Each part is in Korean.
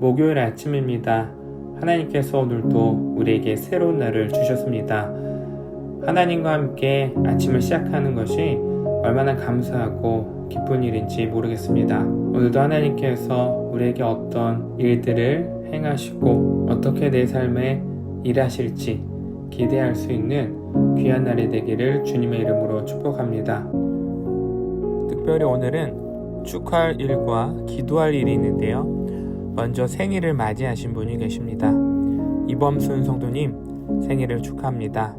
목요일 아침입니다. 하나님께서 오늘도 우리에게 새로운 날을 주셨습니다. 하나님과 함께 아침을 시작하는 것이 얼마나 감사하고 기쁜 일인지 모르겠습니다. 오늘도 하나님께서 우리에게 어떤 일들을 행하시고 어떻게 내 삶에 일하실지 기대할 수 있는 귀한 날이 되기를 주님의 이름으로 축복합니다. 특별히 오늘은 축하할 일과 기도할 일이 있는데요. 먼저 생일을 맞이하신 분이 계십니다. 이범순 성도님 생일을 축하합니다.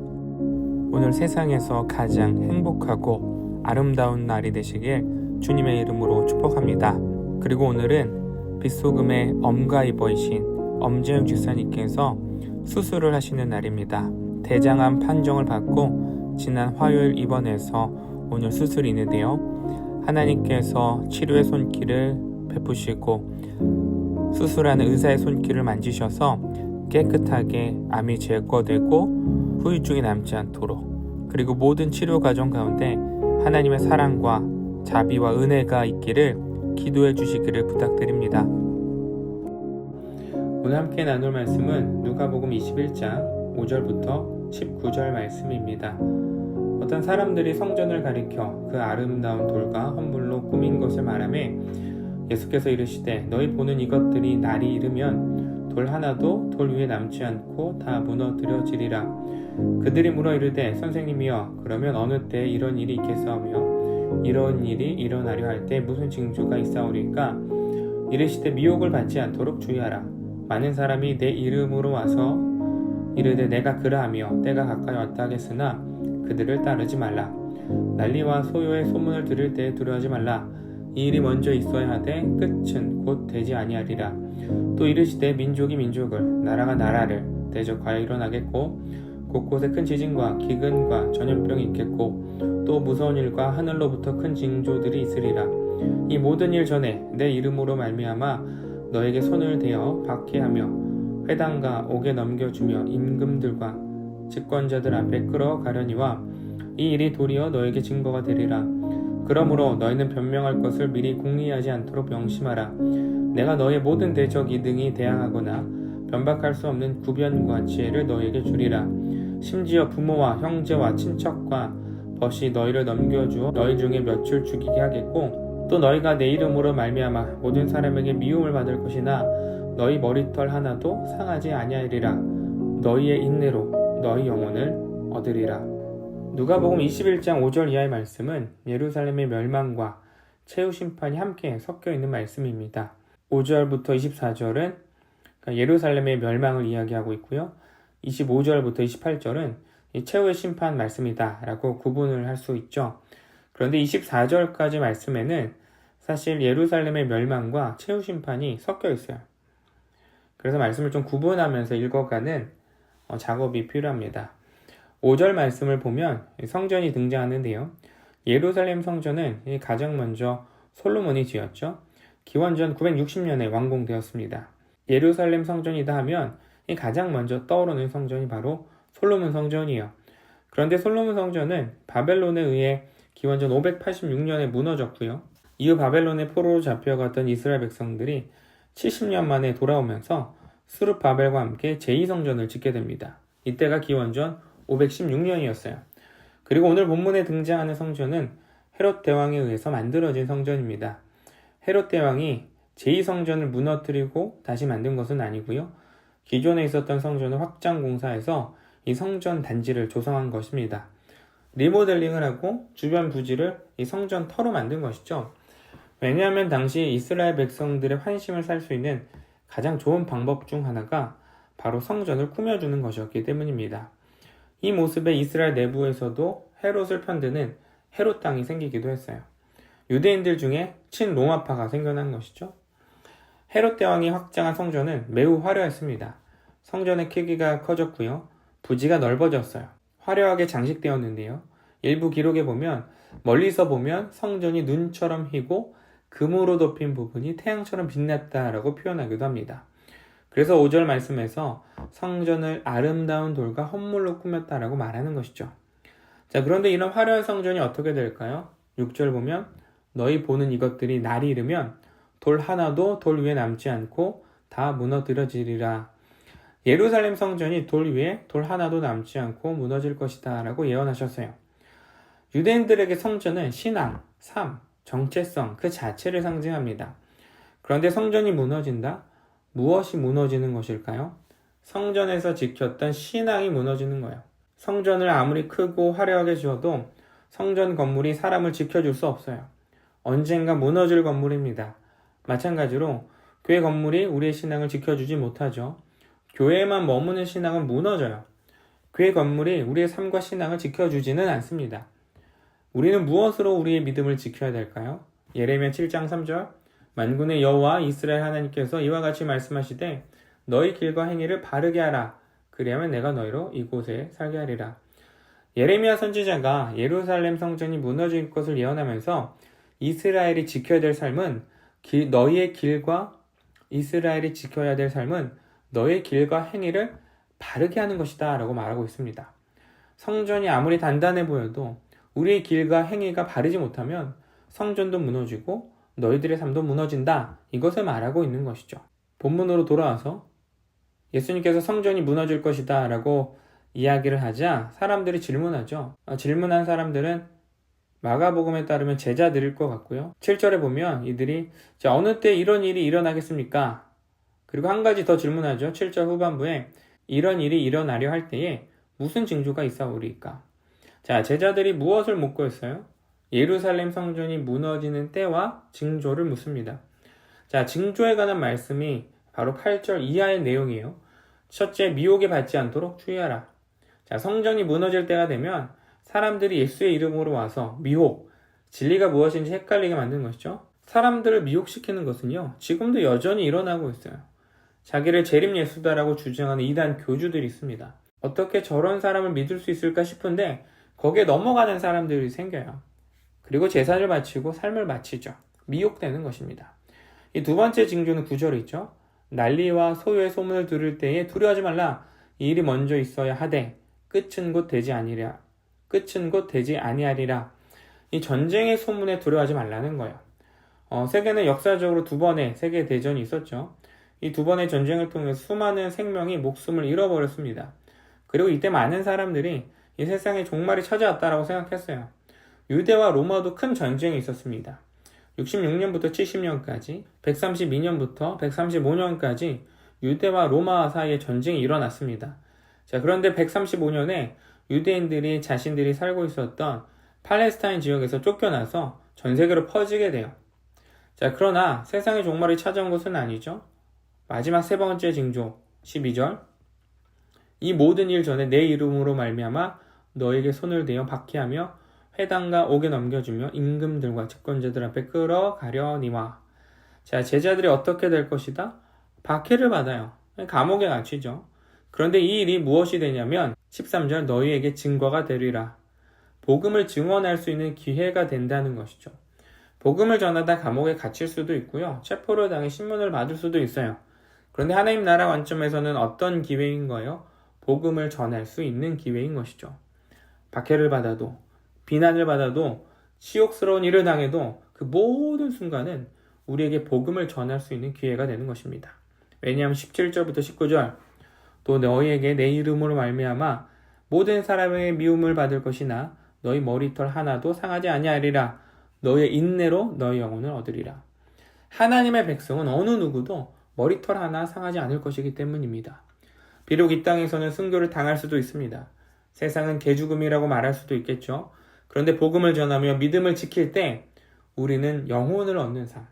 오늘 세상에서 가장 행복하고 아름다운 날이 되시길 주님의 이름으로 축복합니다. 그리고 오늘은 빗소금의 엄가이버이신 엄재영 집사님께서 수술을 하시는 날입니다. 대장암 판정을 받고 지난 화요일 입원해서 오늘 수술이 있는데요. 하나님께서 치료의 손길을 베푸시고 수술하는 의사의 손길을 만지셔서 깨끗하게 암이 제거되고 후유증이 남지 않도록, 그리고 모든 치료 과정 가운데 하나님의 사랑과 자비와 은혜가 있기를 기도해 주시기를 부탁드립니다. 오늘 함께 나눌 말씀은 누가복음 21장 5절부터 19절 말씀입니다. 어떤 사람들이 성전을 가리켜 그 아름다운 돌과 헌물로 꾸민 것을 말하매 예수께서 이르시되 너희 보는 이것들이 날이 이르면 돌 하나도 돌 위에 남지 않고 다 무너뜨려지리라. 그들이 물어 이르되 선생님이여 그러면 어느 때에 이런 일이 있겠사오며 이런 일이 일어나려 할 때 무슨 징조가 있사오리까? 이르시되 미혹을 받지 않도록 주의하라. 많은 사람이 내 이름으로 와서 이르되 내가 그라하며 때가 가까이 왔다 하겠으나 그들을 따르지 말라. 난리와 소요의 소문을 들을 때에 두려워하지 말라. 이 일이 먼저 있어야 하되 끝은 곧 되지 아니하리라. 또 이르시되 민족이 민족을 나라가 나라를 대적하여 일어나겠고 곳곳에 큰 지진과 기근과 전염병이 있겠고 또 무서운 일과 하늘로부터 큰 징조들이 있으리라. 이 모든 일 전에 내 이름으로 말미암아 너에게 손을 대어 박해하며 회당과 옥에 넘겨주며 임금들과 집권자들 앞에 끌어가려니와 이 일이 도리어 너에게 증거가 되리라. 그러므로 너희는 변명할 것을 미리 궁리하지 않도록 명심하라. 내가 너의 모든 대적이 능히 대항하거나 변박할 수 없는 구변과 지혜를 너희에게 주리라. 심지어 부모와 형제와 친척과 벗이 너희를 넘겨주어 너희 중에 몇을 죽이게 하겠고 또 너희가 내 이름으로 말미암아 모든 사람에게 미움을 받을 것이나 너희 머리털 하나도 상하지 아니하리라. 너희의 인내로 너희 영혼을 얻으리라. 누가복음 21장 5절 이하의 말씀은 예루살렘의 멸망과 최후 심판이 함께 섞여 있는 말씀입니다. 5절부터 24절은 예루살렘의 멸망을 이야기하고 있고요. 25절부터 28절은 최후의 심판 말씀이다 라고 구분을 할 수 있죠. 그런데 24절까지 말씀에는 사실 예루살렘의 멸망과 최후 심판이 섞여 있어요. 그래서 말씀을 좀 구분하면서 읽어가는 작업이 필요합니다. 5절 말씀을 보면 성전이 등장하는데요. 예루살렘 성전은 가장 먼저 솔로몬이 지었죠. 기원전 960년에 완공되었습니다. 예루살렘 성전이다 하면 가장 먼저 떠오르는 성전이 바로 솔로몬 성전이에요. 그런데 솔로몬 성전은 바벨론에 의해 기원전 586년에 무너졌고요. 이후 바벨론의 포로로 잡혀갔던 이스라엘 백성들이 70년 만에 돌아오면서 스룹바벨과 함께 제2성전을 짓게 됩니다. 이때가 기원전 516년이었어요. 그리고 오늘 본문에 등장하는 성전은 헤롯 대왕에 의해서 만들어진 성전입니다. 헤롯 대왕이 제2성전을 무너뜨리고 다시 만든 것은 아니고요. 기존에 있었던 성전을 확장 공사해서 이 성전 단지를 조성한 것입니다. 리모델링을 하고 주변 부지를 이 성전 터로 만든 것이죠. 왜냐하면 당시 이스라엘 백성들의 환심을 살 수 있는 가장 좋은 방법 중 하나가 바로 성전을 꾸며주는 것이었기 때문입니다. 이 모습에 이스라엘 내부에서도 헤롯을 편드는 헤롯 당이 생기기도 했어요. 유대인들 중에 친로마파가 생겨난 것이죠. 헤롯 대왕이 확장한 성전은 매우 화려했습니다. 성전의 크기가 커졌고요. 부지가 넓어졌어요. 화려하게 장식되었는데요. 일부 기록에 보면 멀리서 보면 성전이 눈처럼 희고 금으로 덮인 부분이 태양처럼 빛났다라고 표현하기도 합니다. 그래서 5절 말씀에서 성전을 아름다운 돌과 헌물로 꾸몄다라고 말하는 것이죠. 자, 그런데 이런 화려한 성전이 어떻게 될까요? 6절 보면 너희 보는 이것들이 날이 이르면 돌 하나도 돌 위에 남지 않고 다 무너뜨려지리라. 예루살렘 성전이 돌 위에 돌 하나도 남지 않고 무너질 것이다 라고 예언하셨어요. 유대인들에게 성전은 신앙, 삶, 정체성 그 자체를 상징합니다. 그런데 성전이 무너진다? 무엇이 무너지는 것일까요? 성전에서 지켰던 신앙이 무너지는 거예요. 성전을 아무리 크고 화려하게 지어도 성전 건물이 사람을 지켜줄 수 없어요. 언젠가 무너질 건물입니다. 마찬가지로 교회 건물이 우리의 신앙을 지켜주지 못하죠. 교회에만 머무는 신앙은 무너져요. 교회 건물이 우리의 삶과 신앙을 지켜주지는 않습니다. 우리는 무엇으로 우리의 믿음을 지켜야 될까요? 예레미야 7장 3절 만군의 여호와 이스라엘 하나님께서 이와 같이 말씀하시되 너희 길과 행위를 바르게 하라. 그리하면 내가 너희로 이곳에 살게 하리라. 예레미야 선지자가 예루살렘 성전이 무너질 것을 예언하면서 이스라엘이 지켜야 될 삶은 너희의 길과 이스라엘이 지켜야 될 삶은 너의 길과 행위를 바르게 하는 것이다 라고 말하고 있습니다. 성전이 아무리 단단해 보여도 우리의 길과 행위가 바르지 못하면 성전도 무너지고 너희들의 삶도 무너진다. 이것을 말하고 있는 것이죠. 본문으로 돌아와서 예수님께서 성전이 무너질 것이다 라고 이야기를 하자 사람들이 질문하죠. 질문한 사람들은 마가복음에 따르면 제자들일 것 같고요. 7절에 보면 이들이 어느 때 이런 일이 일어나겠습니까? 그리고 한 가지 더 질문하죠. 7절 후반부에 이런 일이 일어나려 할 때에 무슨 징조가 있사오리까? 자, 제자들이 무엇을 묻고 있어요? 예루살렘 성전이 무너지는 때와 징조를 묻습니다. 자, 징조에 관한 말씀이 바로 8절 이하의 내용이에요. 첫째, 미혹에 받지 않도록 주의하라. 자, 성전이 무너질 때가 되면 사람들이 예수의 이름으로 와서 미혹, 진리가 무엇인지 헷갈리게 만드는 것이죠. 사람들을 미혹시키는 것은요, 지금도 여전히 일어나고 있어요. 자기를 재림 예수다라고 주장하는 이단 교주들이 있습니다. 어떻게 저런 사람을 믿을 수 있을까 싶은데 거기에 넘어가는 사람들이 생겨요. 그리고 제사를 바치고 삶을 마치죠. 미혹되는 것입니다. 이 두 번째 징조는 9절에 있죠. 난리와 소요의 소문을 들을 때에 두려워하지 말라. 이 일이 먼저 있어야 하되 끝은 곧 되지 아니하리라. 끝은 곧 되지 아니하리라. 이 전쟁의 소문에 두려워하지 말라는 거예요. 세계는 역사적으로 두 번의 세계 대전이 있었죠. 이 두 번의 전쟁을 통해 수많은 생명이 목숨을 잃어버렸습니다. 그리고 이때 많은 사람들이 이 세상에 종말이 찾아왔다라고 생각했어요. 유대와 로마도 큰 전쟁이 있었습니다. 66년부터 70년까지, 132년부터 135년까지 유대와 로마 사이에 전쟁이 일어났습니다. 자, 그런데 135년에 유대인들이 자신들이 살고 있었던 팔레스타인 지역에서 쫓겨나서 전 세계로 퍼지게 돼요. 자, 그러나 세상의 종말이 찾아온 것은 아니죠. 마지막 세 번째 징조 12절 이 모든 일 전에 내 이름으로 말미암아 너에게 손을 대어 박해하며 회당과 옥에 넘겨주며 임금들과 집권자들 앞에 끌어가려니와. 자, 제자들이 어떻게 될 것이다? 박해를 받아요. 감옥에 갇히죠. 그런데 이 일이 무엇이 되냐면 13절 너희에게 증거가 되리라. 복음을 증언할 수 있는 기회가 된다는 것이죠. 복음을 전하다 감옥에 갇힐 수도 있고요. 체포를 당해 신문을 받을 수도 있어요. 그런데 하나님 나라 관점에서는 어떤 기회인 거예요? 복음을 전할 수 있는 기회인 것이죠. 박해를 받아도 비난을 받아도 치욕스러운 일을 당해도 그 모든 순간은 우리에게 복음을 전할 수 있는 기회가 되는 것입니다. 왜냐하면 17절부터 19절 또 너희에게 내 이름으로 말미암아 모든 사람의 미움을 받을 것이나 너희 머리털 하나도 상하지 아니하리라. 너희의 인내로 너희 영혼을 얻으리라. 하나님의 백성은 어느 누구도 머리털 하나 상하지 않을 것이기 때문입니다. 비록 이 땅에서는 순교를 당할 수도 있습니다. 세상은 개죽음이라고 말할 수도 있겠죠. 그런데 복음을 전하며 믿음을 지킬 때 우리는 영혼을 얻는 삶,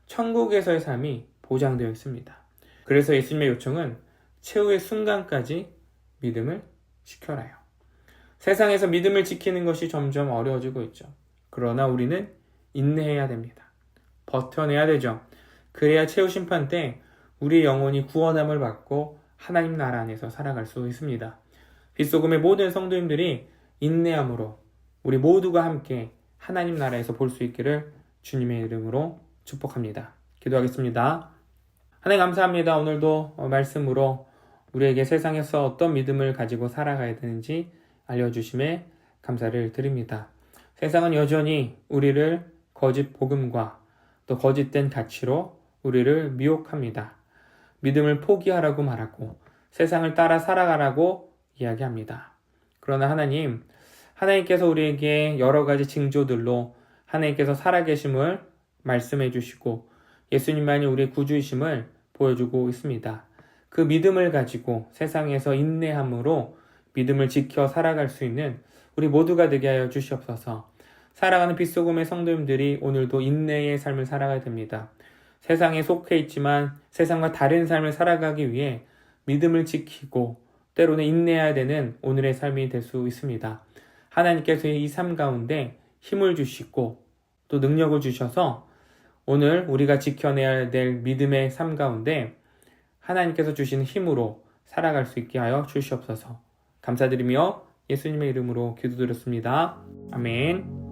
천국에서의 삶이 보장되어 있습니다. 그래서 예수님의 요청은 최후의 순간까지 믿음을 지켜라요. 세상에서 믿음을 지키는 것이 점점 어려워지고 있죠. 그러나 우리는 인내해야 됩니다. 버텨내야 되죠. 그래야 최후 심판 때 우리의 영혼이 구원함을 받고 하나님 나라 안에서 살아갈 수 있습니다. 빛소금의 모든 성도님들이 인내함으로 우리 모두가 함께 하나님 나라에서 볼 수 있기를 주님의 이름으로 축복합니다. 기도하겠습니다. 하나님 감사합니다. 오늘도 말씀으로 우리에게 세상에서 어떤 믿음을 가지고 살아가야 되는지 알려주심에 감사를 드립니다. 세상은 여전히 우리를 거짓 복음과 또 거짓된 가치로 우리를 미혹합니다. 믿음을 포기하라고 말하고 세상을 따라 살아가라고 이야기합니다. 그러나 하나님께서 우리에게 여러 가지 징조들로 하나님께서 살아계심을 말씀해 주시고 예수님만이 우리의 구주이심을 보여주고 있습니다. 그 믿음을 가지고 세상에서 인내함으로 믿음을 지켜 살아갈 수 있는 우리 모두가 되게 하여 주시옵소서. 살아가는 빛소금의 성도님들이 오늘도 인내의 삶을 살아가야 됩니다. 세상에 속해 있지만 세상과 다른 삶을 살아가기 위해 믿음을 지키고 때로는 인내해야 되는 오늘의 삶이 될 수 있습니다. 하나님께서 이 삶 가운데 힘을 주시고 또 능력을 주셔서 오늘 우리가 지켜내야 될 믿음의 삶 가운데 하나님께서 주신 힘으로 살아갈 수 있게 하여 주시옵소서. 감사드리며 예수님의 이름으로 기도드렸습니다. 아멘.